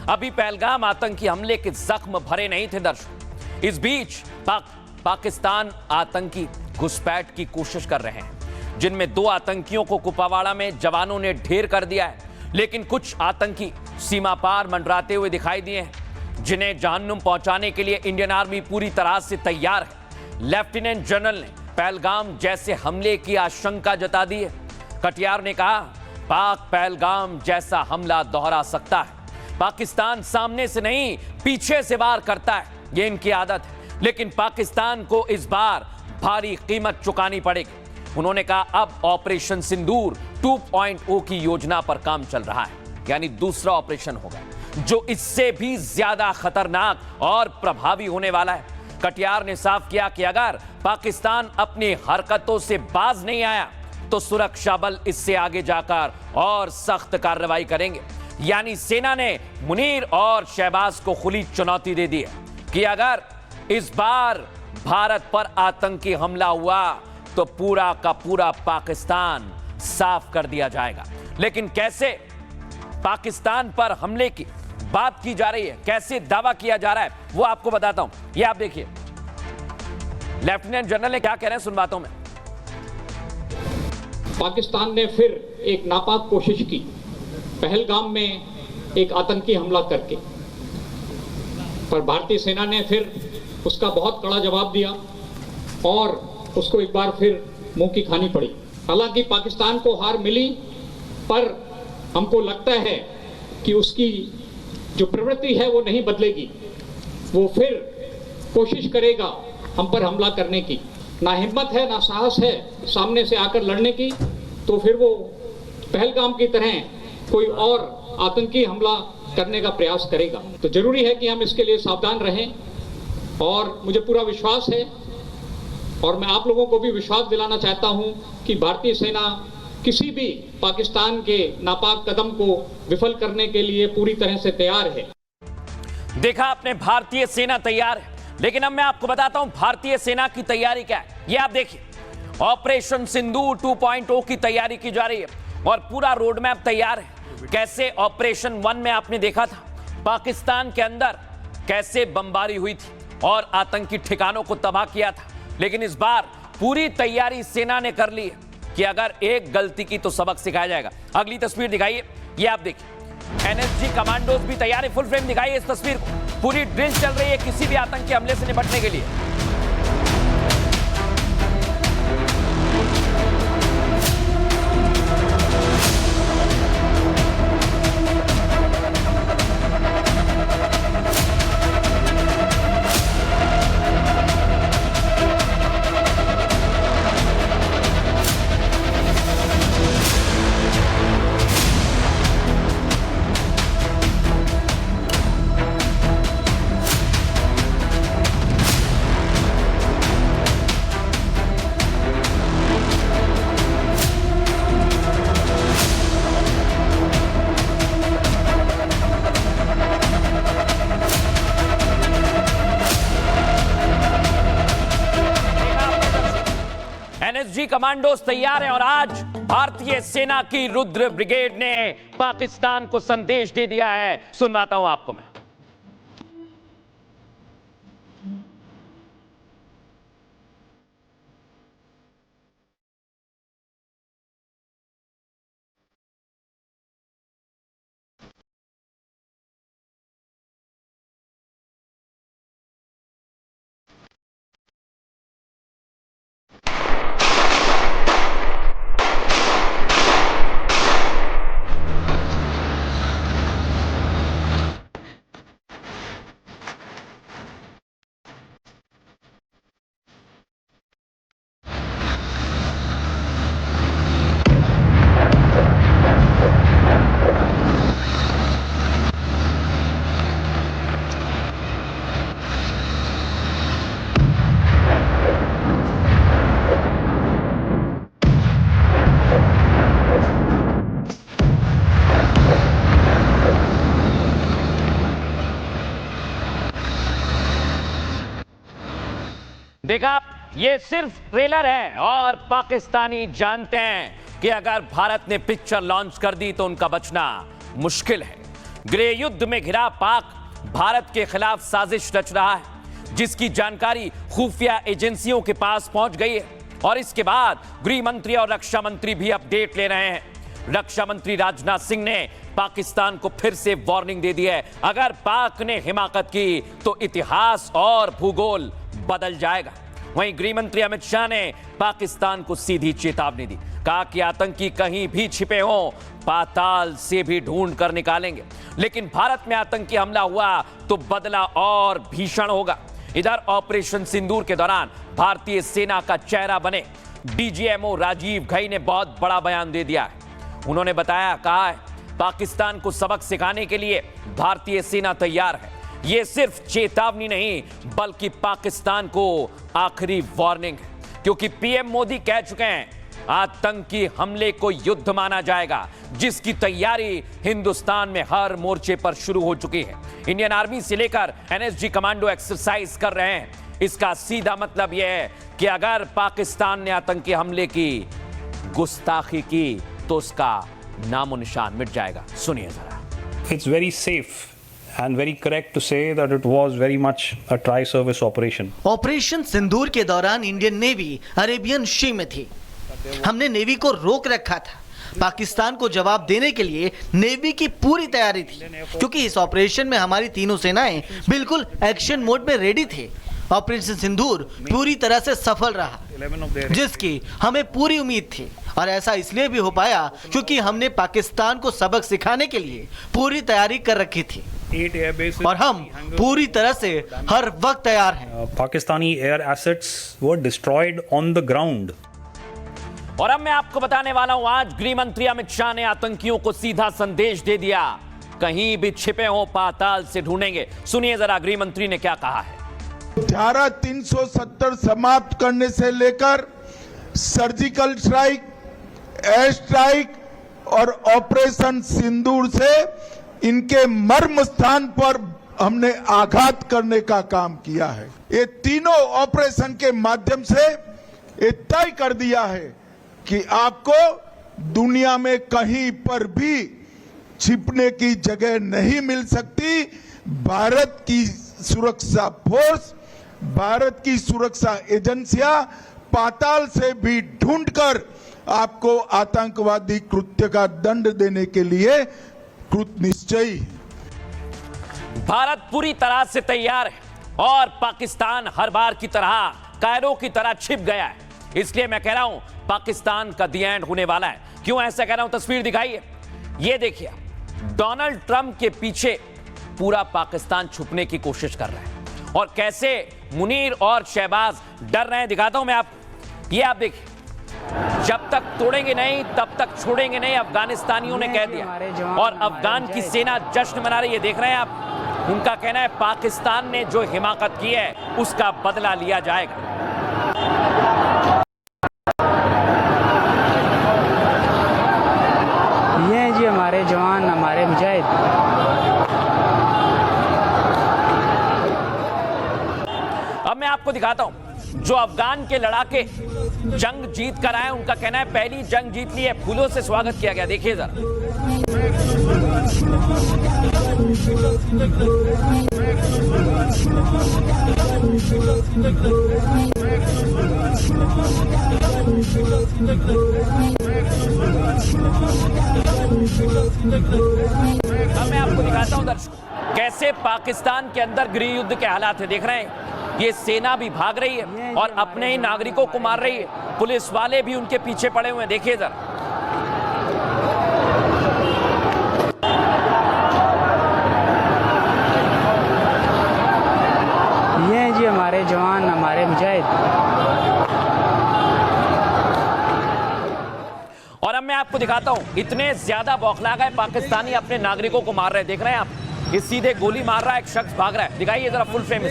अभी पहलगाम आतंकी हमले के जख्म भरे नहीं थे दर्शक। इस बीच पाकिस्तान आतंकी घुसपैठ की कोशिश कर रहे हैं, जिनमें 2 आतंकियों को कुपवाड़ा में जवानों ने ढेर कर दिया है। लेकिन कुछ आतंकी सीमा पार मंडराते हुए दिखाई दिए हैं, जिन्हें जहन्नुम पहुंचाने के लिए इंडियन आर्मी पूरी तरह से तैयार है। लेफ्टिनेंट जनरल ने पहलगाम जैसे हमले की आशंका जता दी है। कटियार ने कहा, पाक पहलगाम जैसा हमला दोहरा सकता है। पाकिस्तान सामने से नहीं पीछे से वार करता है, ये इनकी आदत है। लेकिन पाकिस्तान को इस बार भारी कीमत चुकानी पड़ेगी। उन्होंने कहा, अब ऑपरेशन सिंदूर 2.0 की योजना पर काम चल रहा है, यानी दूसरा ऑपरेशन होगा जो इससे भी ज्यादा खतरनाक और प्रभावी होने वाला है। कटियार ने साफ किया कि अगर पाकिस्तान अपनी हरकतों से बाज नहीं आया तो सुरक्षा बल इससे आगे जाकर और सख्त कार्रवाई करेंगे। यानी सेना ने मुनीर और शहबाज को खुली चुनौती दे दी है कि अगर इस बार भारत पर आतंकी हमला हुआ तो पूरा का पूरा पाकिस्तान साफ कर दिया जाएगा। लेकिन कैसे पाकिस्तान पर हमले की बात की जा रही है, कैसे दावा किया जा रहा है, वो आपको बताता हूं। ये आप देखिए, लेफ्टिनेंट जनरल ने क्या कह रहे हैं, सुनवाता हूं मैं। पाकिस्तान ने फिर एक नापाक कोशिश की, पहलगाम में एक आतंकी हमला करके, पर भारतीय सेना ने फिर उसका बहुत कड़ा जवाब दिया और उसको एक बार फिर मुंह की खानी पड़ी। हालांकि पाकिस्तान को हार मिली, पर हमको लगता है कि उसकी जो प्रवृत्ति है वो नहीं बदलेगी। वो फिर कोशिश करेगा हम पर हमला करने की। ना हिम्मत है ना साहस है सामने से आकर लड़ने की, तो फिर वो पहलगाम की तरह कोई और आतंकी हमला करने का प्रयास करेगा। तो जरूरी है कि हम इसके लिए सावधान रहें और मुझे पूरा विश्वास है और मैं आप लोगों को भी विश्वास दिलाना चाहता हूं कि भारतीय सेना किसी भी पाकिस्तान के नापाक कदम को विफल करने के लिए पूरी तरह से तैयार है। देखा आपने, भारतीय सेना तैयार है। लेकिन अब मैं आपको बताता हूं भारतीय सेना की तैयारी क्या है। ये आप देखिए, ऑपरेशन सिंदूर 2.0 की तैयारी की जा रही है और पूरा रोड मैप तैयार है। कैसे ऑपरेशन 1 में आपने देखा था पाकिस्तान के अंदर कैसे बमबारी हुई थी और आतंकी ठिकानों को तबाह किया था। लेकिन इस बार पूरी तैयारी सेना ने कर ली है कि अगर एक गलती की तो सबक सिखाया जाएगा। अगली तस्वीर दिखाइए, ये आप देखिए, एनएसजी कमांडोज भी तैयार है। फुल फ्रेम दिखाइए इस तस्वीर को। पूरी ड्रिल चल रही है किसी भी आतंकी हमले से निपटने के लिए। एनएसजी कमांडोज तैयार हैं और आज भारतीय सेना की रुद्र ब्रिगेड ने पाकिस्तान को संदेश दे दिया है। सुनवाता हूं आपको मैं। देखा, ये सिर्फ ट्रेलर है और पाकिस्तानी जानते हैं कि अगर भारत ने पिक्चर लॉन्च कर दी तो उनका बचना मुश्किल है। गृह युद्ध में घिरा पाक भारत के खिलाफ साजिश रच रहा है, जिसकी जानकारी खुफिया एजेंसियों के पास पहुंच गई है। और इसके बाद गृह मंत्री और रक्षा मंत्री भी अपडेट ले रहे हैं। रक्षा मंत्री राजनाथ सिंह ने पाकिस्तान को फिर से वार्निंग दे दी है, अगर पाक ने हिमाकत की तो इतिहास और भूगोल बदल जाएगा। वहीं गृह मंत्री अमित शाह ने पाकिस्तान को सीधी चेतावनी दी, कहा कि आतंकी कहीं भी छिपे हों, पाताल से भी ढूंढ कर निकालेंगे। लेकिन भारत में आतंकी हमला हुआ तो बदला और भीषण होगा। इधर ऑपरेशन सिंदूर के दौरान भारतीय सेना का चेहरा बने डीजीएमओ राजीव घई ने बहुत बड़ा बयान दे दिया है। उन्होंने कहा है पाकिस्तान को सबक सिखाने के लिए भारतीय सेना तैयार है। यह सिर्फ चेतावनी नहीं बल्कि पाकिस्तान को आखिरी वार्निंग है, क्योंकि पीएम मोदी कह चुके हैं आतंकी हमले को युद्ध माना जाएगा, जिसकी तैयारी हिंदुस्तान में हर मोर्चे पर शुरू हो चुकी है। इंडियन आर्मी से लेकर एनएसजी कमांडो एक्सरसाइज कर रहे हैं। इसका सीधा मतलब यह है कि अगर पाकिस्तान ने आतंकी हमले की गुस्ताखी की तो उसका नामो निशान मिट जाएगा। सुनिए जरा। It's very safe and very correct to say that it was very much a tri-service operation. Operation Sindoor के दौरान इंडियन नेवी अरेबियन सी में थी। हमने नेवी को रोक रखा था। पाकिस्तान को जवाब देने के लिए नेवी की पूरी तैयारी थी, क्योंकि इस ऑपरेशन में हमारी तीनों सेनाएं बिल्कुल एक्शन मोड में रेडी थे। ऑपरेशन सिंदूर पूरी तरह से सफल रहा, जिसकी हमें पूरी उम्मीद थी। और ऐसा इसलिए भी हो पाया क्योंकि हमने पाकिस्तान को सबक सिखाने के लिए पूरी तैयारी कर रखी थी और हम पूरी तरह से हर वक्त तैयार हैं। Pakistani air assets were destroyed on the ground. और अब मैं आपको बताने वाला हूं, आज गृह मंत्री अमित शाह ने आतंकियों को सीधा संदेश दे दिया, कहीं भी छिपे हो पाताल से ढूंढेंगे। सुनिए जरा गृह मंत्री ने क्या कहा है। धारा 370 समाप्त करने से लेकर सर्जिकल स्ट्राइक, एयर स्ट्राइक और ऑपरेशन सिंदूर से इनके मर्म स्थान पर हमने आघात करने का काम किया है। ये तीनों ऑपरेशन के माध्यम से ये तय कर दिया है कि आपको दुनिया में कहीं पर भी छिपने की जगह नहीं मिल सकती। भारत की सुरक्षा फोर्स, भारत की सुरक्षा एजेंसियां पाताल से भी ढूंढकर आपको आतंकवादी कृत्य का दंड देने के लिए कृत निश्चयी है। भारत पूरी तरह से तैयार है और पाकिस्तान हर बार की तरह कायरो की तरह छिप गया है। इसलिए मैं कह रहा हूं पाकिस्तान का दी एंड होने वाला है। क्यों ऐसा कह रहा हूं, तस्वीर दिखाइए। ये देखिए, डोनाल्ड ट्रंप के पीछे पूरा पाकिस्तान छुपने की कोशिश कर रहा है और कैसे मुनीर और शहबाज डर रहे हैं, दिखाता हूं मैं आपको। ये आप देखिए, जब तक तोड़ेंगे नहीं तब तक छोड़ेंगे नहीं, अफगानिस्तानियों ने कह दिया। और अफगान की सेना जश्न मना रही है, देख रहे हैं आप। उनका कहना है पाकिस्तान ने जो हिमाकत की है उसका बदला लिया जाएगा। ये जी हमारे जवान, हमारे मुजाहिद। अब मैं आपको दिखाता हूं, जो अफगान के लड़ाके जंग जीत कर आए, उनका कहना है पहली जंग जीत ली है, फूलों से स्वागत किया गया। देखिए जरा। अब मैं आपको दिखाता हूं दर्शकों, कैसे पाकिस्तान के अंदर गृह युद्ध के हालात है। देख रहे हैं, ये सेना भी भाग रही है और अपने ही नागरिकों को मार रही है। पुलिस वाले भी उनके पीछे पड़े हुए हैं, देखिए जरा। ये जी हमारे जवान, हमारे मुजाहिद। और अब मैं आपको दिखाता हूं, इतने ज्यादा बौखला गए पाकिस्तानी अपने नागरिकों को मार रहे हैं। देख रहे हैं आप, ये सीधे गोली मार रहा है, एक शख्स भाग रहा है। दिखाइए जरा फुल फ्रेम में।